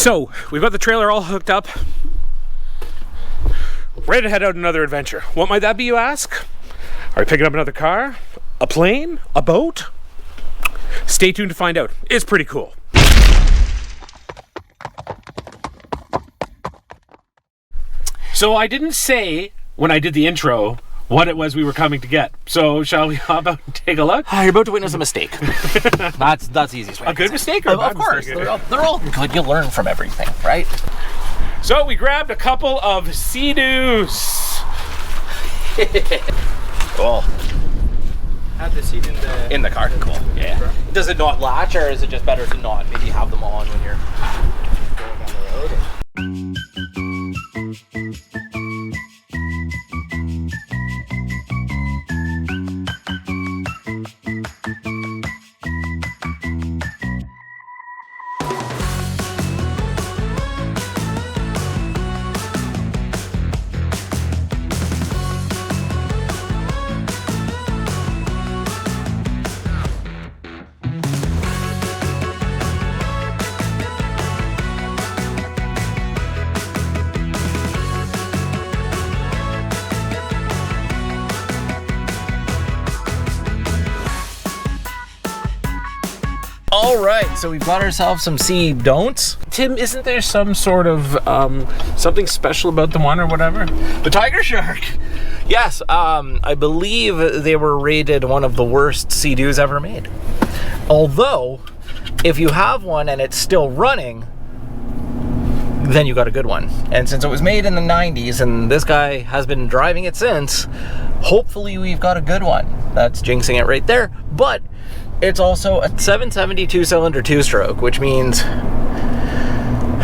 So, we've got the trailer all hooked up. Ready to head out on another adventure. What might that be, you ask? Are we picking up another car? A plane? A boat? Stay tuned to find out. It's pretty cool. So I didn't say when I did the intro what it was we were coming to get. So shall we hop out and take a look? You're about to witness a mistake. that's the easiest way. A good mistake or a bad of course. mistake? They're all good. You learn from everything, right? So we grabbed a couple of Seadoos. Cool. Have the seat In the car. Cool. Yeah. Does it not latch, or is it just better to not maybe have them on when you're going down the road? All right, so we've got ourselves some sea don'ts. Tim, isn't there some sort of something special about the one or whatever? The tigershark. Yes, I believe they were rated one of the worst Seadoos ever made. Although, if you have one and it's still running, then you got a good one. And since it was made in the 90s and this guy has been driving it since, hopefully we've got a good one. That's jinxing it right there. But it's also a 772 cylinder 2-stroke, which means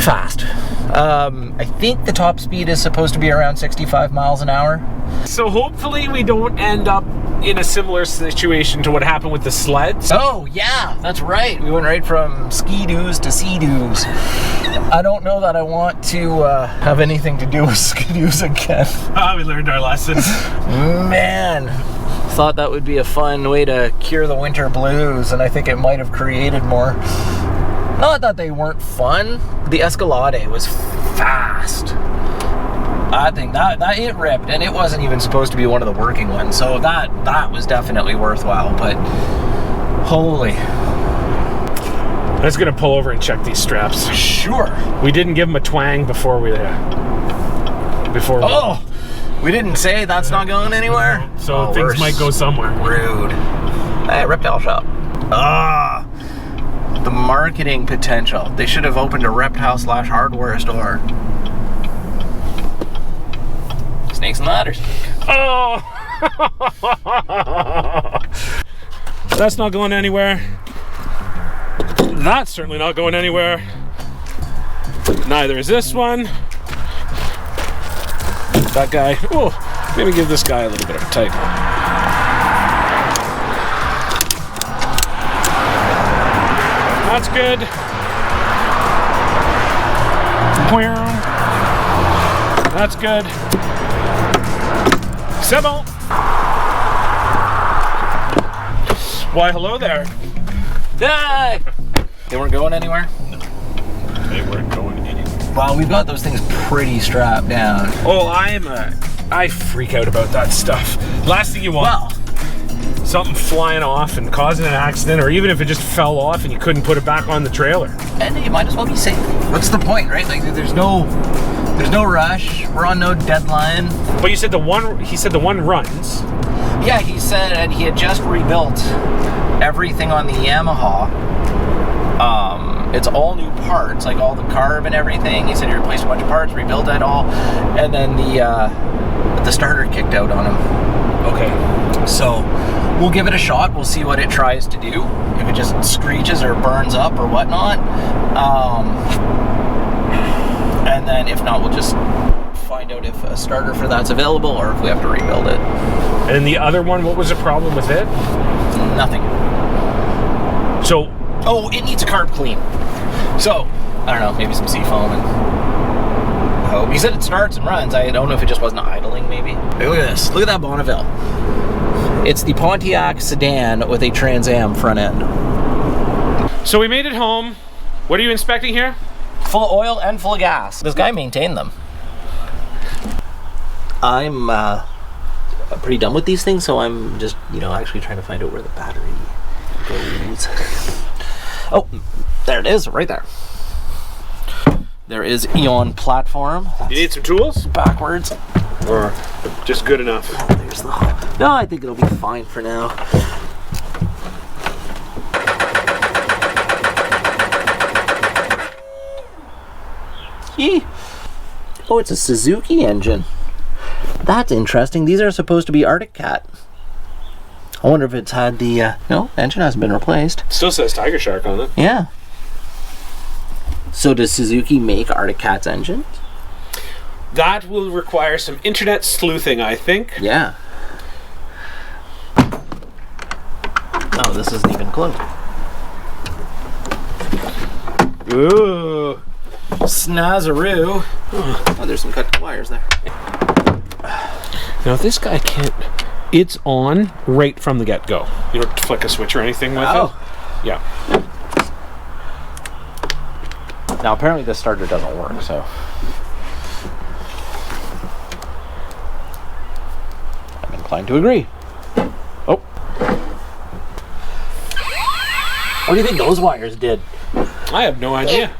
fast. I think the top speed is supposed to be around 65 miles an hour. So hopefully we don't end up in a similar situation to what happened with the sleds. Oh yeah, that's right. We went right from ski-doos to sea-doos. I don't know that I want to have anything to do with ski-doos again. We learned our lesson. Man, thought that would be a fun way to cure the winter blues, and I think it might have created more. Not that they weren't fun. The Escalade was fast. I think that it ripped, and it wasn't even supposed to be one of the working ones, so that was definitely worthwhile. But holy, I'm just gonna pull over and check these straps. Sure. We didn't give them a twang before we. Oh, we didn't say that's not going anywhere. So things might go somewhere. Rude. Hey, reptile shop. Ah. The marketing potential. They should have opened a reptile/hardware store. Snakes and ladders. Oh! That's not going anywhere. That's certainly not going anywhere. Neither is this one. That guy. Oh, maybe give this guy a little bit of a tight one. That's good. That's good. C'est bon. Why, hello there. Hey! They weren't going anywhere? No. They weren't going anywhere. Well, we've got those things pretty strapped down. Oh, I freak out about that stuff. Last thing you want. Well, something flying off and causing an accident, or even if it just fell off and you couldn't put it back on the trailer. And you might as well be safe. What's the point, right? Like, there's no rush. We're on no deadline. But he said the one runs. Yeah, he said he had just rebuilt everything on the Yamaha. It's all new parts, like all the carb and everything. He said he replaced a bunch of parts, rebuilt it all, and then the starter kicked out on him. Okay. So we'll give it a shot. We'll see what it tries to do. If it just screeches or burns up or whatnot. And then if not, we'll just find out if a starter for that's available or if we have to rebuild it. And the other one, what was the problem with it? Nothing. So, oh, it needs a carb clean. So, I don't know, maybe some seafoam and hope. He said it starts and runs. I don't know if it just wasn't idling, maybe. Hey, look at this. Look at that Bonneville. It's the Pontiac sedan with a Trans Am front end. So we made it home. What are you inspecting here? Full of oil and full of gas. This guy maintained them. I'm pretty done with these things, so I'm just, actually trying to find out where the battery goes. Oh, there it is, right there. There is Eon platform. You need some tools? Backwards. Or just good enough? There's the hole. No, I think it'll be fine for now. Yee. Oh, it's a Suzuki engine. That's interesting. These are supposed to be Arctic Cat. I wonder if it's had the... no, engine hasn't been replaced. Still says tigershark on it. Yeah. So does Suzuki make Arctic Cat's engines? That will require some internet sleuthing, I think. Yeah. Oh, this isn't even closed. Ooh. Snazaroo. Oh, there's some cut wires there. Now this guy can't... It's on right from the get-go. You don't flick a switch or anything with it. Yeah. Now apparently this starter doesn't work, so... I'm inclined to agree. Oh. What do you think those wires did? I have no idea.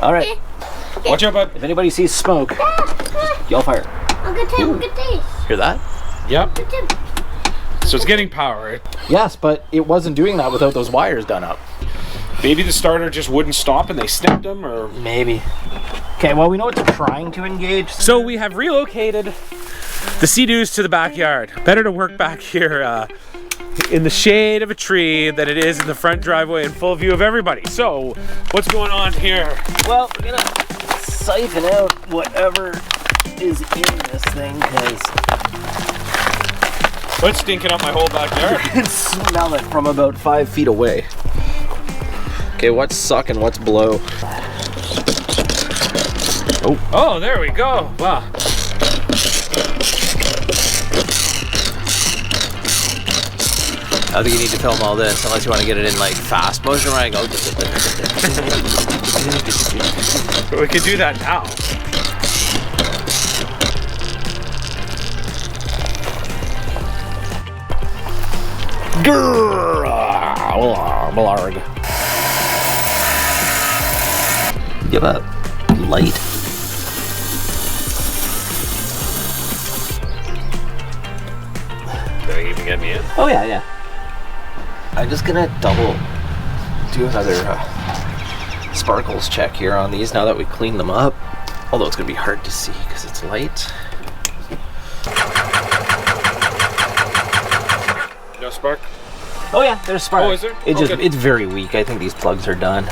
Alright. Watch out, bud. If anybody sees smoke, just yell fire. Look at this. Hear that? Yep. So it's getting power. Yes, but it wasn't doing that without those wires done up. Maybe the starter just wouldn't stop and they snipped them, or... Maybe. Okay, well, we know it's trying to engage. So we have relocated the Seadoos to the backyard. Better to work back here in the shade of a tree than it is in the front driveway in full view of everybody. So, what's going on here? Well, we're gonna siphon out whatever is in this thing, because What's stinking up my whole backyard? you can smell it from about 5 feet away. Okay, what's suck and what's blow? Oh, there we go. Wow. I think you need to film all this, unless you want to get it in like fast motion, where I go. We could do that now. Blarg. Give up. Light. Did I even get me in? Oh yeah. I'm just gonna do another sparkles check here on these now that we cleaned them up. Although it's gonna be hard to see because it's light. No spark? Oh yeah, there's spark. Oh, is there? It's very weak. I think these plugs are done.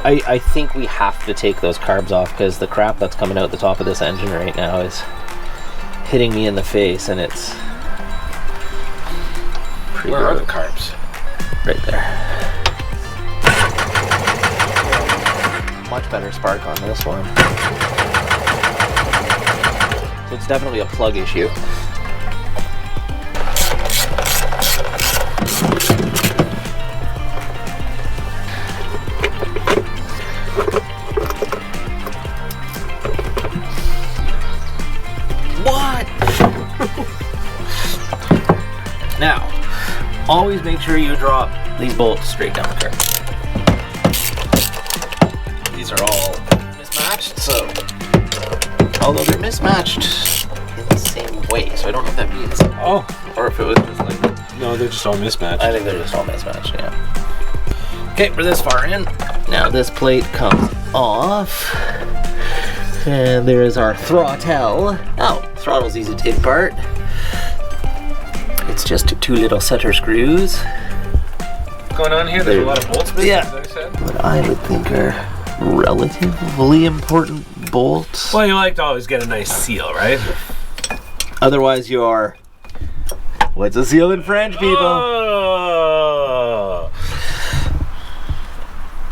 I think we have to take those carbs off because the crap that's coming out the top of this engine right now is hitting me in the face, and it's pretty Where are the carbs? right there. Much better spark on this one. So it's definitely a plug issue. What? Now, always make sure you drop these bolts straight down the curb. These are all mismatched, so although they're mismatched in the same way, so I don't know if that means or if it was just like No, they're just all mismatched. I think they're just all mismatched, yeah. Okay, we're this far in. Now this plate comes off. And there's our throttle. Oh, throttle's easy to take apart. It's just 2 little setter screws. What's going on here? There's a lot of bolts missing, Yeah. as I said. What I would think are relatively important bolts. Well, you like to always get a nice seal, right? Otherwise you are... What's a seal in French, people? Oh.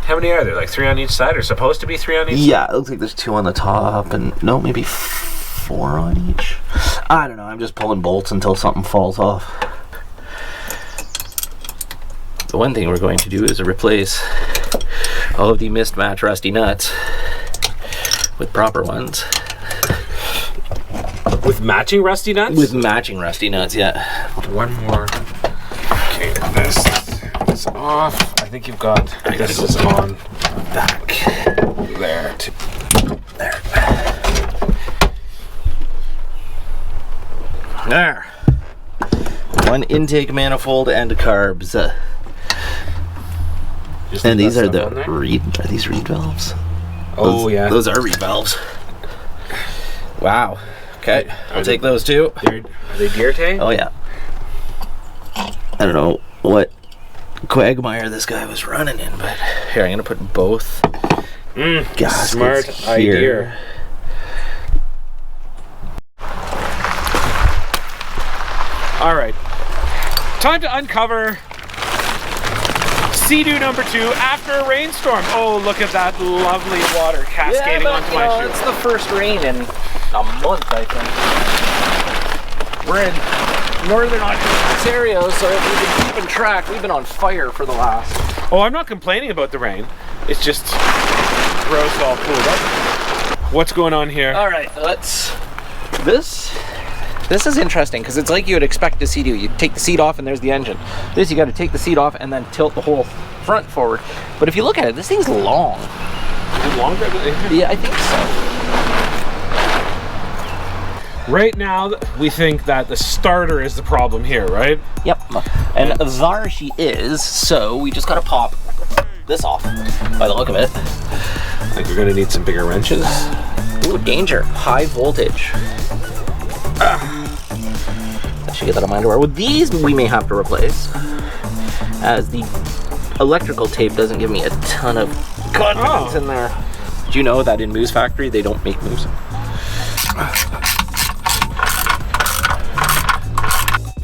How many are there? Like 3 on each side, or supposed to be 3 on each? Yeah, it looks like there's 2 on the top, and no, maybe 4 on each. I don't know, I'm just pulling bolts until something falls off. The one thing we're going to do is replace all of the mismatched rusty nuts with proper ones. With matching rusty nuts? With matching rusty nuts, yeah. One more. Okay, this is off. I think you've got this is on back there too. There. There. One intake manifold and carbs. And these are the reed. Are these reed valves? Oh yeah, those are reed valves. Wow. Okay, I'll take those too. Are they deer tank? Oh yeah. I don't know what quagmire this guy was running in, but here I'm gonna put both gaskets smart here. idea. All right, time to uncover Seadoo number 2 after a rainstorm. Oh, look at that lovely water cascading onto my shoe. It's the first rain in a month, I think. We're in northern Ontario, so if we've been keeping track, we've been on fire for the last. Oh, I'm not complaining about the rain. It's just gross all cooled up. What's going on here? All right, This is interesting because it's like you would expect to Seadoo. You take the seat off and there's the engine. This, you got to take the seat off and then tilt the whole front forward. But if you look at it, this thing's long. Is it longer than the engine? Yeah, I think so. Right now, we think that the starter is the problem here, right? Yep. And there she is. So we just got to pop this off by the look of it. I think we're going to need some bigger wrenches. Ooh, danger. High voltage. I should get that on my underwear. Well, these we may have to replace, as the electrical tape doesn't give me a ton of confidence in there. Did you know that in Moose Factory they don't make moose?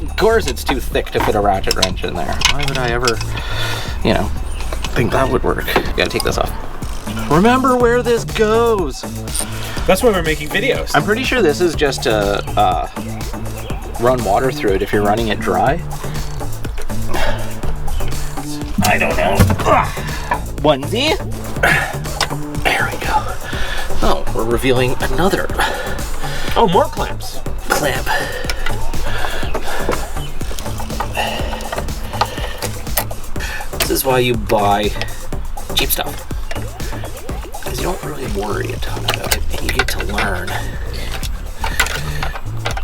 Of course it's too thick to fit a ratchet wrench in there. Why would I ever, you know, think that would work? Gotta take this off. Remember where this goes. That's why we're making videos. I'm pretty sure this is just to run water through it if you're running it dry. I don't know. Onesie. There we go. Oh, we're revealing another. Oh, more clamps. Clamp. This is why you buy cheap stuff. Because you don't really worry a ton about it, and you get to learn.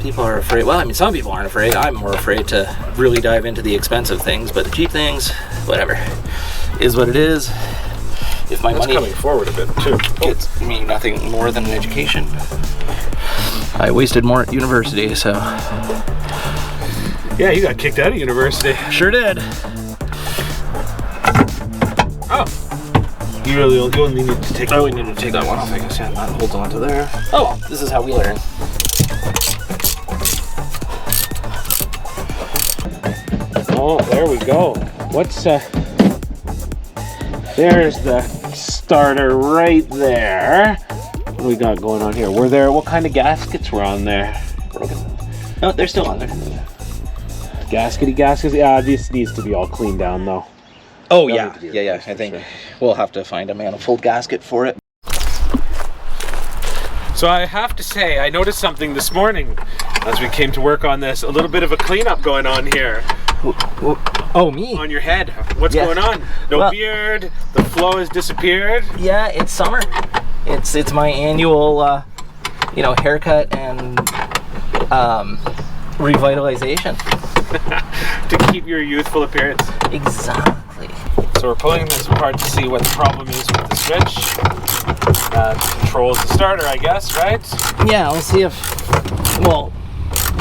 People are afraid, well, I mean, some people aren't afraid. I'm more afraid to really dive into the expensive things, but the cheap things, whatever, is what it is. If my money coming forward a bit too gets me nothing more than an education, I wasted more at university, so. Yeah, you got kicked out of university. Sure did. Oh. You only need to take. Oh, we need to take that one off, I guess. Yeah, that holds on to there. Oh well, this is how we learn. Oh, there we go. What's there's the starter right there. What do we got going on here? What kind of gaskets were on there? Broken. No, they're still on there. Gaskety gaskets? Yeah, this needs to be all cleaned down though. Oh yeah. I think we'll have to find a manifold gasket for it. So I have to say, I noticed something this morning as we came to work on this. A little bit of a cleanup going on here. Oh, me? On your head. What's going on? No beard. The flow has disappeared. Yeah, it's summer. It's my annual, haircut and revitalization. To keep your youthful appearance. Exactly. So we're pulling this apart to see what the problem is with the switch. That controls the starter, I guess, right? Yeah, we'll see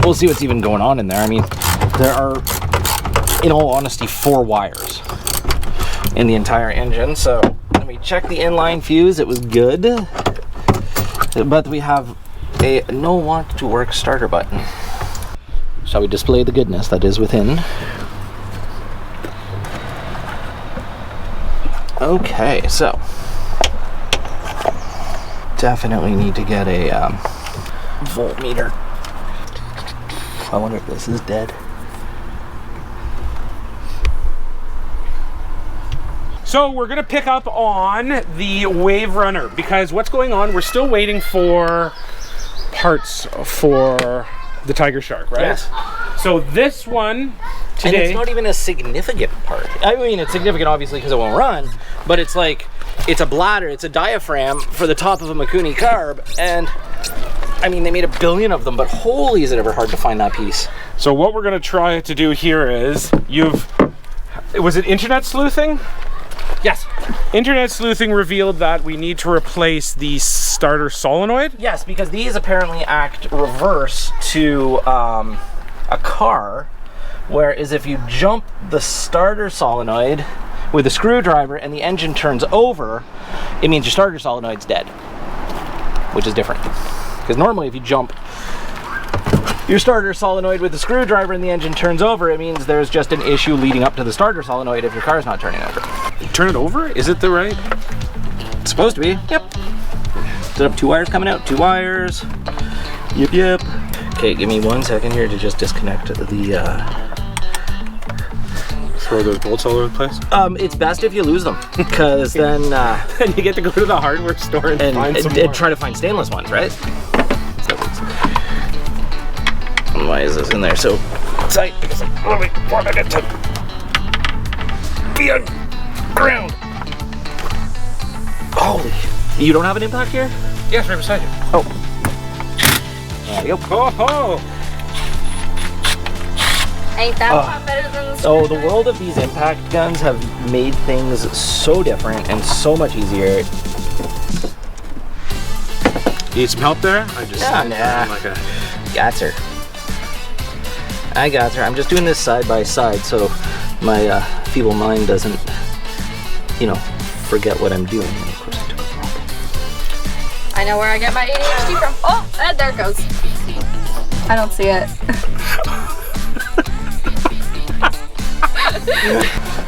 we'll see what's even going on in there. I mean, there are, in all honesty, 4 wires in the entire engine. So let me check the inline fuse. It was good. But we have a no want to work starter button. Shall we display the goodness that is within? Okay, so definitely need to get a voltmeter. I wonder if this is dead. So we're gonna pick up on the waverunner because what's going on, we're still waiting for parts for the tigershark, right? Yes. So this one today. And it's not even a significant part. I mean, it's significant obviously because it won't run, but it's like, it's a bladder, it's a diaphragm for the top of a Mikuni carb, and I mean, they made 1 billion of them, but holy is it ever hard to find that piece. So what we're gonna try to do here is, was it internet sleuthing? Yes. Internet sleuthing revealed that we need to replace the starter solenoid. Yes, because these apparently act reverse to a car, whereas if you jump the starter solenoid with a screwdriver and the engine turns over, it means your starter solenoid's dead, which is different. Because normally if you jump your starter solenoid with the screwdriver and the engine turns over, it means there's just an issue leading up to the starter solenoid if your car's not turning over. Turn it over? Is it the right? It's supposed to be. Yep. Set up 2 wires coming out, 2 wires. Yep. Okay, give me 1 second here to just disconnect the Throw those bolts all over the place? it's best if you lose them, because then And you get to go to the hardware store and find some and more. try to find stainless ones, right? Why is this in there so tight? Because I really wanted it to be on ground. Holy! You don't have an impact here? Yes, right beside you. Oh. There you go. Oh ho! Ain't that a lot better than the Oh, the world of these impact guns have made things so different and so much easier. Need some help there? I just Nah. like a... Got her. I got her. I'm just doing this side by side so my feeble mind doesn't, you know, forget what I'm doing. And of course I took a problem. I know where I get my ADHD from. Oh, and there it goes. I don't see it.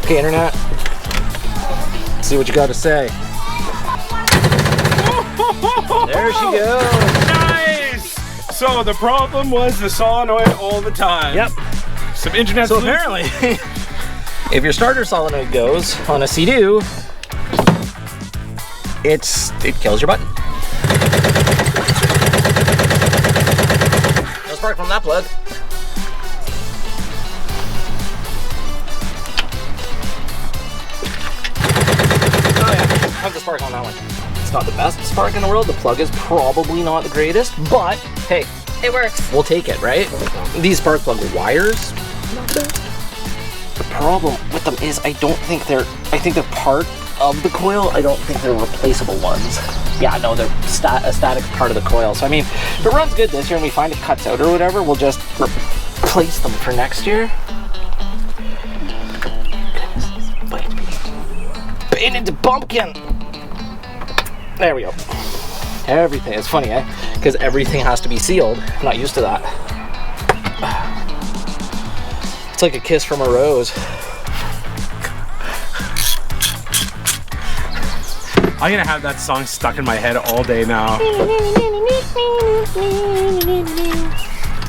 Okay, internet. Let's see what you got to say. There she goes. Nice! So the problem was the solenoid all the time. Yep. Some internet So sleuthing. apparently, if your starter solenoid goes on a Seadoo, it kills your button. No spark from that plug. Oh yeah, tons of spark on that one. It's not the best spark in the world. The plug is probably not the greatest, but hey, It works. we'll take it, right? These spark plug wires, not the best. The problem with them is I think they're part of the coil. I don't think they're replaceable ones. Yeah, no, they're a static part of the coil. So I mean, if it runs good this year and we find it cuts out or whatever, we'll just replace them for next year. Goodness, bite me. Painted pumpkin. There we go. Everything. It's funny, eh? Because everything has to be sealed. I'm not used to that. It's like a kiss from a rose. I'm gonna have that song stuck in my head all day now.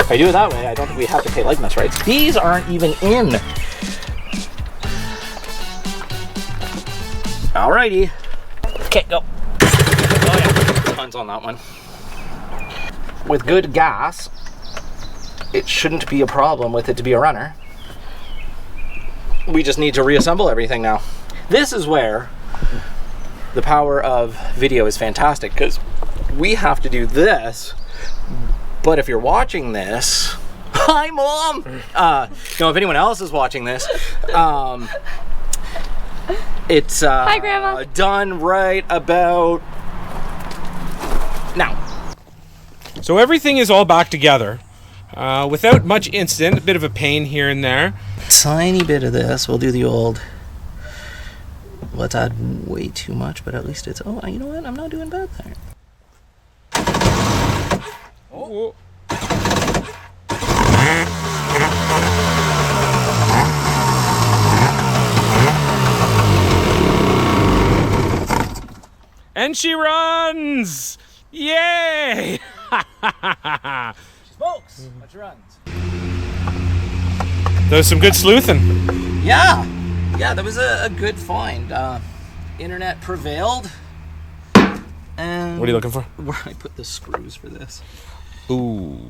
If I do it that way, I don't think we have to pay likeness rights. These aren't even in. Alrighty. Okay, go. Oh yeah, tons on that one. With good gas, it shouldn't be a problem with it to be a runner. We just need to reassemble everything now. This is where the power of video is fantastic, because we have to do this, but if you're watching this, hi mom! No, if anyone else is watching this, it's Hi, Grandma. done right about now. So everything is all back together without much incident, a bit of a pain here and there. Tiny bit of this, we'll do the old, let's add way too much, but at least it's, oh, you know what, I'm not doing bad there. Oh. And she runs! Yay! Smokes, which runs. That was some good sleuthing. Yeah, yeah, that was a good find. Internet prevailed. And What are you looking for? Where I put the screws for this. Ooh.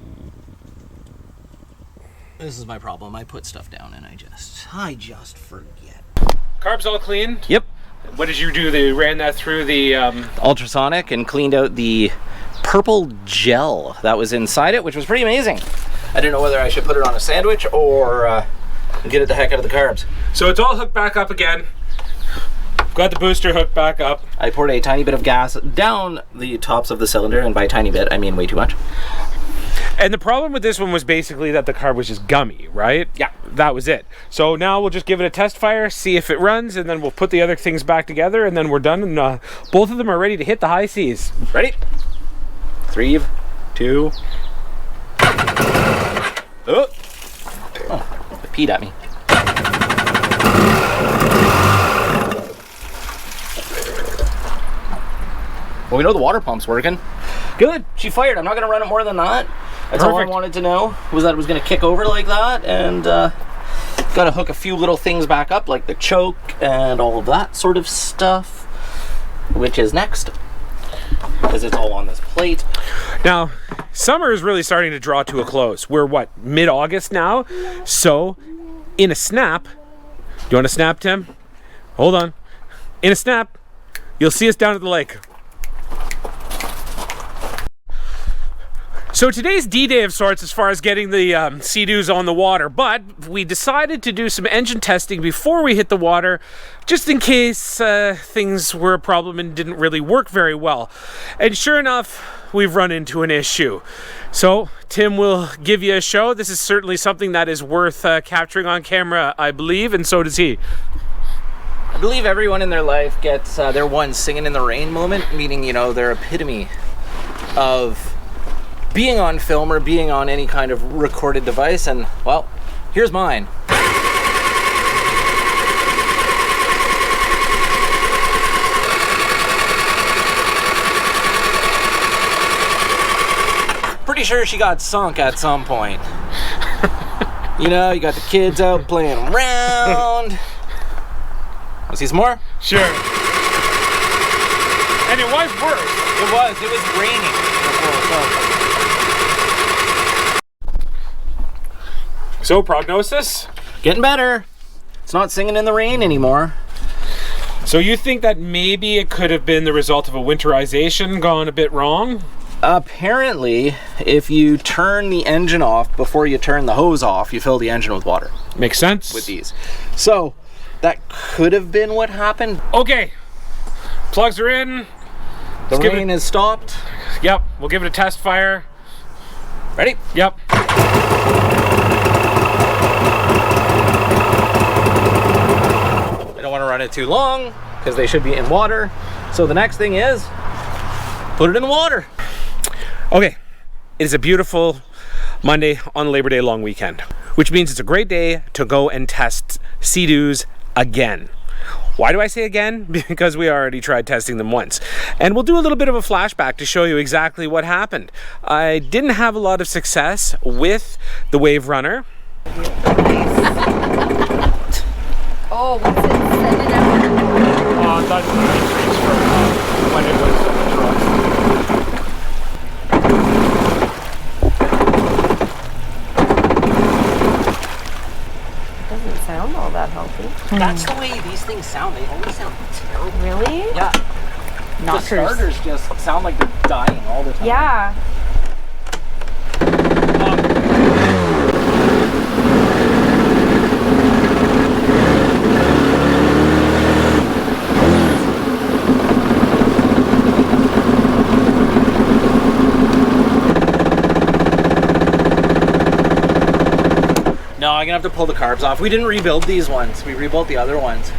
This is my problem. I put stuff down and I just forget. Carbs all clean? Yep. What did you do? They ran that through the Ultrasonic and cleaned out the purple gel that was inside it, which was pretty amazing. I didn't know whether I should put it on a sandwich or get it the heck out of the carbs. So it's all hooked back up again. Got the booster hooked back up. I poured a tiny bit of gas down the tops of the cylinder, and by tiny bit, I mean way too much. And the problem with this one was basically that the carb was just gummy, right? Yeah. That was it. So now we'll just give it a test fire, see if it runs, and then we'll put the other things back together, and then we're done. And both of them are ready to hit the high seas. Ready? 3, 2. Oh, it peed at me. Well, we know the water pump's working. Good, she fired. I'm not gonna run it more than that. That's all I Perfect. wanted to know, was that it was gonna kick over like that, and gotta hook a few little things back up, like the choke and all of that sort of stuff, which is next, because it's all on this plate. Now, summer is really starting to draw to a close. We're what, mid-August now? So, in a snap, do you want to snap, Tim? Hold on. In a snap, you'll see us down at the lake. So today's D-Day of sorts as far as getting the Seadoos on the water, but we decided to do some engine testing before we hit the water, just in case things were a problem and didn't really work very well. And sure enough, we've run into an issue. So Tim will give you a show. This is certainly something that is worth capturing on camera, I believe, and so does he. I believe everyone in their life gets their one singing in the rain moment, meaning, you know, their epitome of being on film or being on any kind of recorded device, and well, here's mine. Pretty sure she got sunk at some point. You know, you got the kids out playing around. Want to see some more? Sure. And it was worse. It was raining. So prognosis? Getting better. It's not singing in the rain anymore. So you think that maybe it could have been the result of a winterization gone a bit wrong? Apparently, if you turn the engine off before you turn the hose off, you fill the engine with water Makes sense. with these. So that could have been what happened. Okay, plugs are in. The Let's give rain it- has stopped. Yep, we'll give it a test fire. Ready? Yep. I don't want to run it too long because they should be in water. So the next thing is put it in the water. Okay, it is a beautiful Monday on Labor Day long weekend, which means it's a great day to go and test Seadoos again. Why do I say again? Because we already tried testing them once. And we'll do a little bit of a flashback to show you exactly what happened. I didn't have a lot of success with the waverunner. Oh, what's it? Send it out. That's from when it was on the truck. Doesn't sound all that healthy. That's the way these things sound. They always sound terrible. Really? Yeah. Not The starters just sound like they're dying all the time. Yeah. No, I'm gonna have to pull the carbs off. We didn't rebuild these ones. We rebuilt the other ones.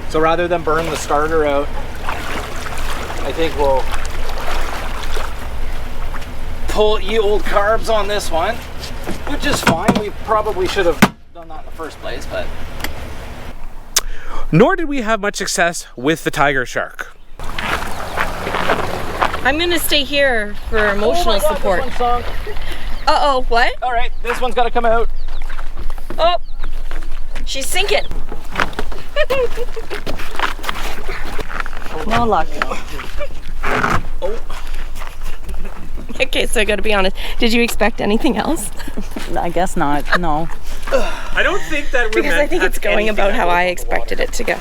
So rather than burn the starter out, I think we'll pull ye old carbs on this one, which is fine. We probably should have done that in the first place, but Nor did we have much success with the tigershark. I'm gonna stay here for emotional Oh my God, support. this one's sunk. Uh-oh, what? All right, this one's got to come out. Oh, she's sinking. No luck. Okay, so I gotta be honest. Did you expect anything else? I guess not. No. I don't think that we're Because I think it's going about how I expected it to go.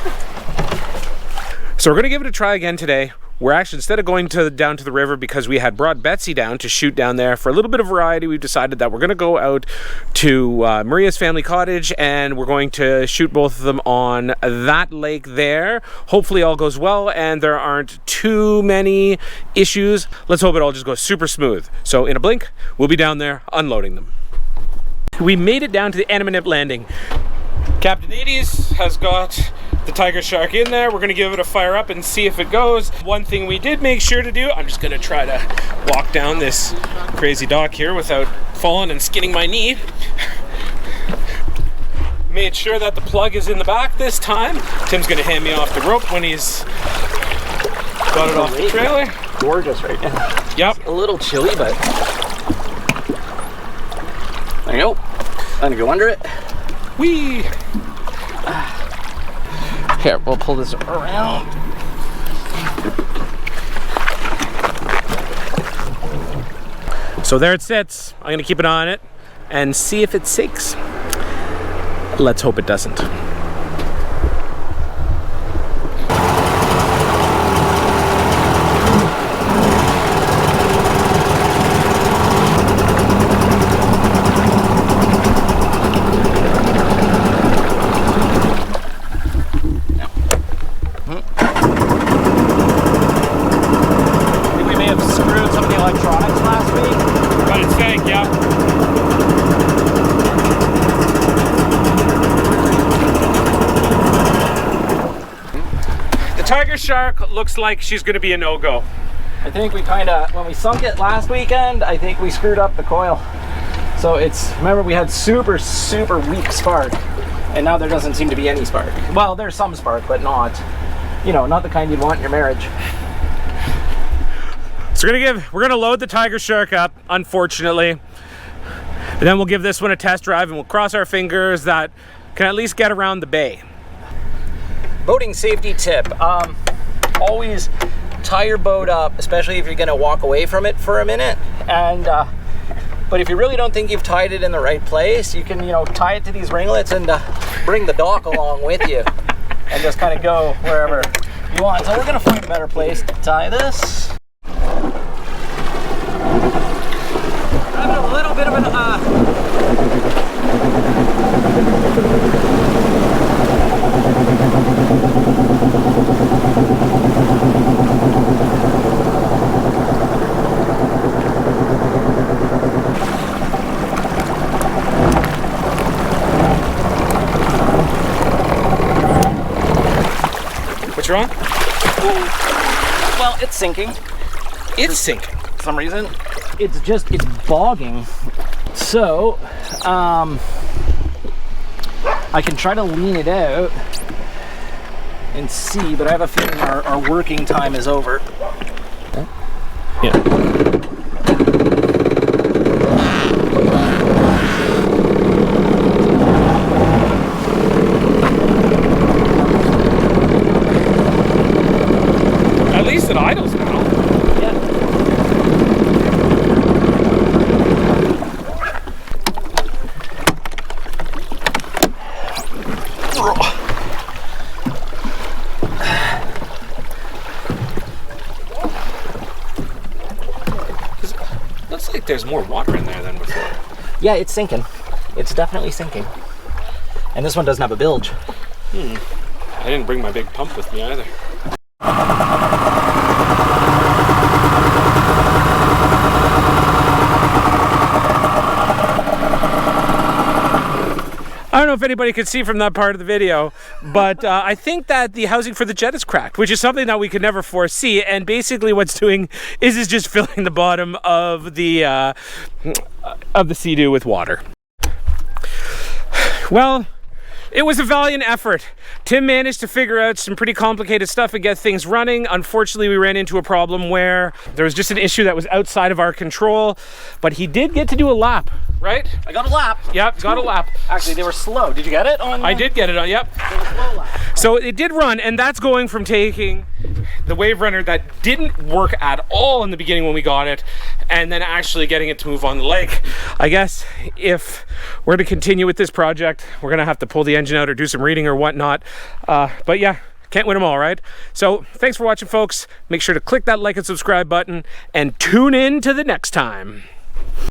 So we're gonna give it a try again today. We're actually, instead of going down to the river, because we had brought Betsy down to shoot down there for a little bit of variety, we've decided that we're gonna go out to Maria's family cottage, and we're going to shoot both of them on that lake there. Hopefully all goes well and there aren't too many issues. Let's hope it all just goes super smooth. So in a blink, we'll be down there unloading them. We made it down to the anima landing. Captain 80s has got the tigershark in there. We're gonna give it a fire up and see if it goes. One thing we did make sure to do, I'm just gonna try to walk down this crazy dock here without falling and skinning my knee. Made sure that the plug is in the back this time. Tim's gonna hand me off the rope when he's got it off the trailer. Gorgeous right now. Yep. It's a little chilly, but there you go. I'm gonna go under it. Whee! Here, we'll pull this around. So there it sits. I'm gonna keep an eye on it and see if it sinks. Let's hope it doesn't. Tigershark looks like she's going to be a no-go. I think we kind of, when we sunk it last weekend, I think we screwed up the coil. So it's, remember we had super weak spark, and now there doesn't seem to be any spark. Well, there's some spark, but not, you know, not the kind you'd want in your marriage. So we're gonna load the Tigershark up, unfortunately. And then we'll give this one a test drive and we'll cross our fingers that can at least get around the bay. Boating safety tip, always tie your boat up, especially if you're gonna walk away from it for a minute. And but if you really don't think you've tied it in the right place, you can, you know, tie it to these ringlets and bring the dock along with you and just kind of go wherever you want. So we're gonna find a better place to tie this. Having a little bit of an What's wrong? Well, it's sinking. It's sinking. For some reason. It's bogging. So, I can try to lean it out and see, but I have a feeling our working time is over. Yeah. At least it idles now. Looks like there's more water in there than before. Yeah, it's sinking. It's definitely sinking. And this one doesn't have a bilge. I didn't bring my big pump with me either. I don't know if anybody could see from that part of the video, but I think that the housing for the jet is cracked, which is something that we could never foresee. And basically what's doing is just filling the bottom of the Seadoo with water. Well, It was a valiant effort. Tim managed to figure out some pretty complicated stuff and get things running. Unfortunately, we ran into a problem where there was just an issue that was outside of our control, but he did get to do a lap, right? I got a lap. Yep, got a lap. Actually, they were slow. Did you get it on? I did get it on, yep. They were slow lap. So it did run, and that's going from taking the wave runner that didn't work at all in the beginning when we got it, and then actually getting it to move on the lake. I guess if we're to continue with this project, we're gonna have to pull the engine out or do some reading or whatnot. But yeah, can't win them all, right? So thanks for watching, folks. Make sure to click that like and subscribe button and tune in to the next time.